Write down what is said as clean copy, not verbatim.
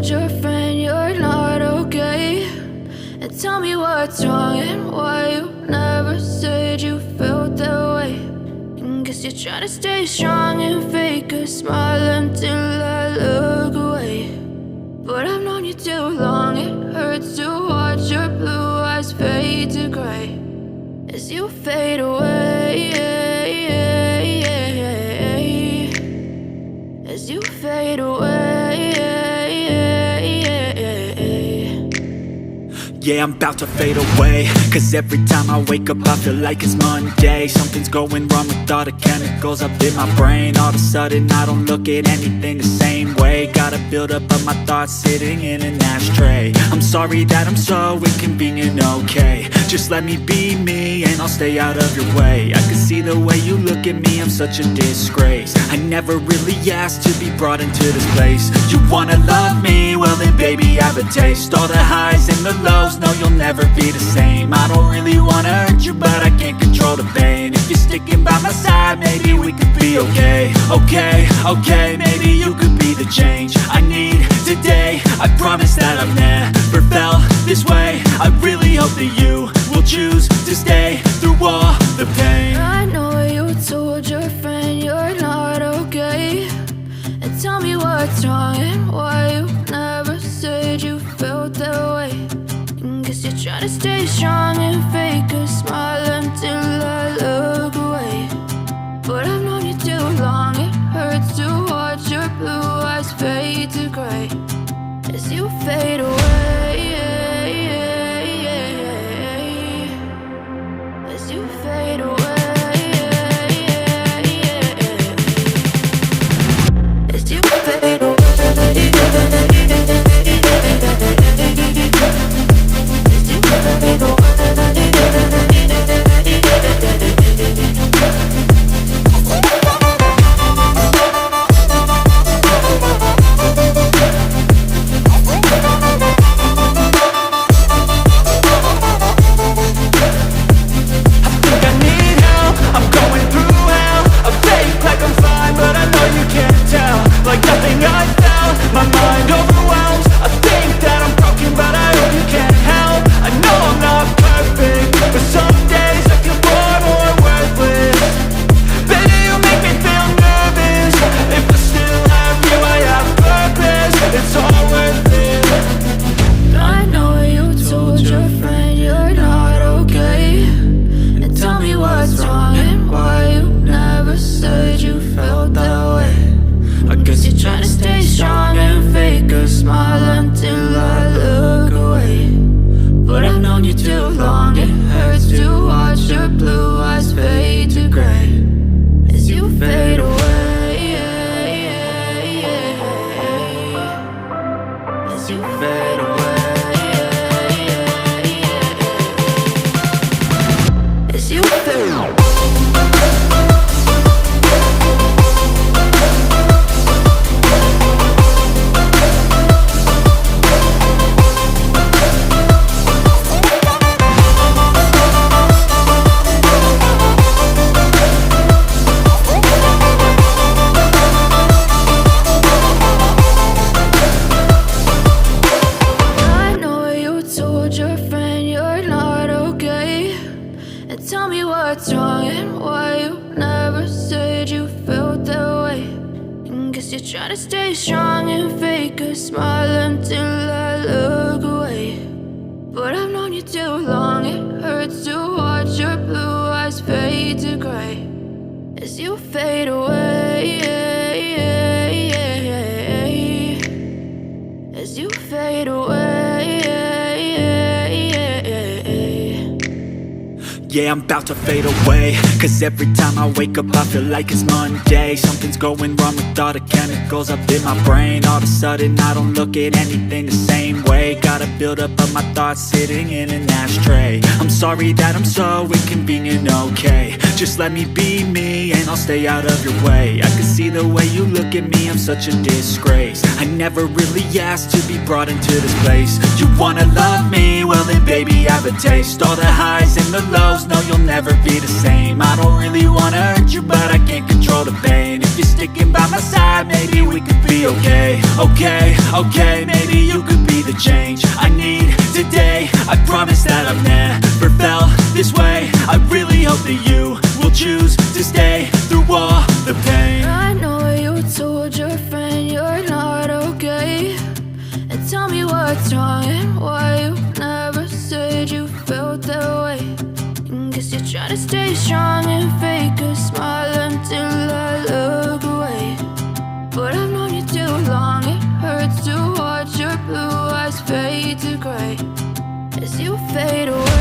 told your friend you're not okay? And tell me what's wrong and why you never said you felt that way. And guess you're trying to stay strong and fake a smile until I look away. But I've known you too long, it hurts to watch your blue eyes fade to gray as you fade away, as you fade away. Yeah, I'm about to fade away, cause every time I wake up I feel like it's Monday. Something's going wrong with all the chemicals up in my brain. All of a sudden I don't look at anything the same way. Got a buildup of my thoughts sitting in an ashtray. I'm sorry that I'm so inconvenient, okay? Just let me be me and I'll stay out of your way. I can see the way you look at me, I'm such a disgrace. I never really asked to be brought into this place. You wanna love me? Well then baby I have a taste. All the highs and the lows, no, you'll never be the same. I don't really wanna hurt you, but I can't control the pain. If you're sticking by my side, maybe we could be okay. Okay, maybe you could be the change I need today. I promise that I've never felt this way. I really hope that you will choose to stay through all the pain. I know you told your friend you're not okay. And tell me what's wrong and why you never said you felt that way. Guess you're trying to stay strong and fake a smile until I look away. But I've known you too long, it hurts to watch your blue eyes fade to gray as you fade away, as you fade away, as you fade away. Trying to stay strong and fake a smile until I look away. But I've known you too long, it hurts to watch your blue eyes fade to gray as you fade away, as you fade away. Yeah, I'm about to fade away, cause every time I wake up I feel like it's Monday. Something's going wrong with all the chemicals up in my brain. All of a sudden I don't look at anything the same way. Got a buildup of my thoughts sitting in an ashtray. I'm sorry that I'm so inconvenient, okay? Just let me be me and I'll stay out of your way. I can see the way you look at me, I'm such a disgrace. I never really asked to be brought into this place. You wanna love me? Well then baby I have a taste. All the highs and the lows, just know you'll never be the same. I don't really wanna hurt you, but I can't control the pain. If you're sticking by my side, maybe we could be okay. Okay, okay, maybe you could be the change I need today. I promise that I've never felt this way. I really hope that you will choose to stay through all the pain. I know you told your friend you're not okay, and tell me what's wrong and why you never said you felt that way. Guess you're trying to stay strong and fake a smile until I look away. But I've known you too long, it hurts to watch your blue eyes fade to gray as you fade away.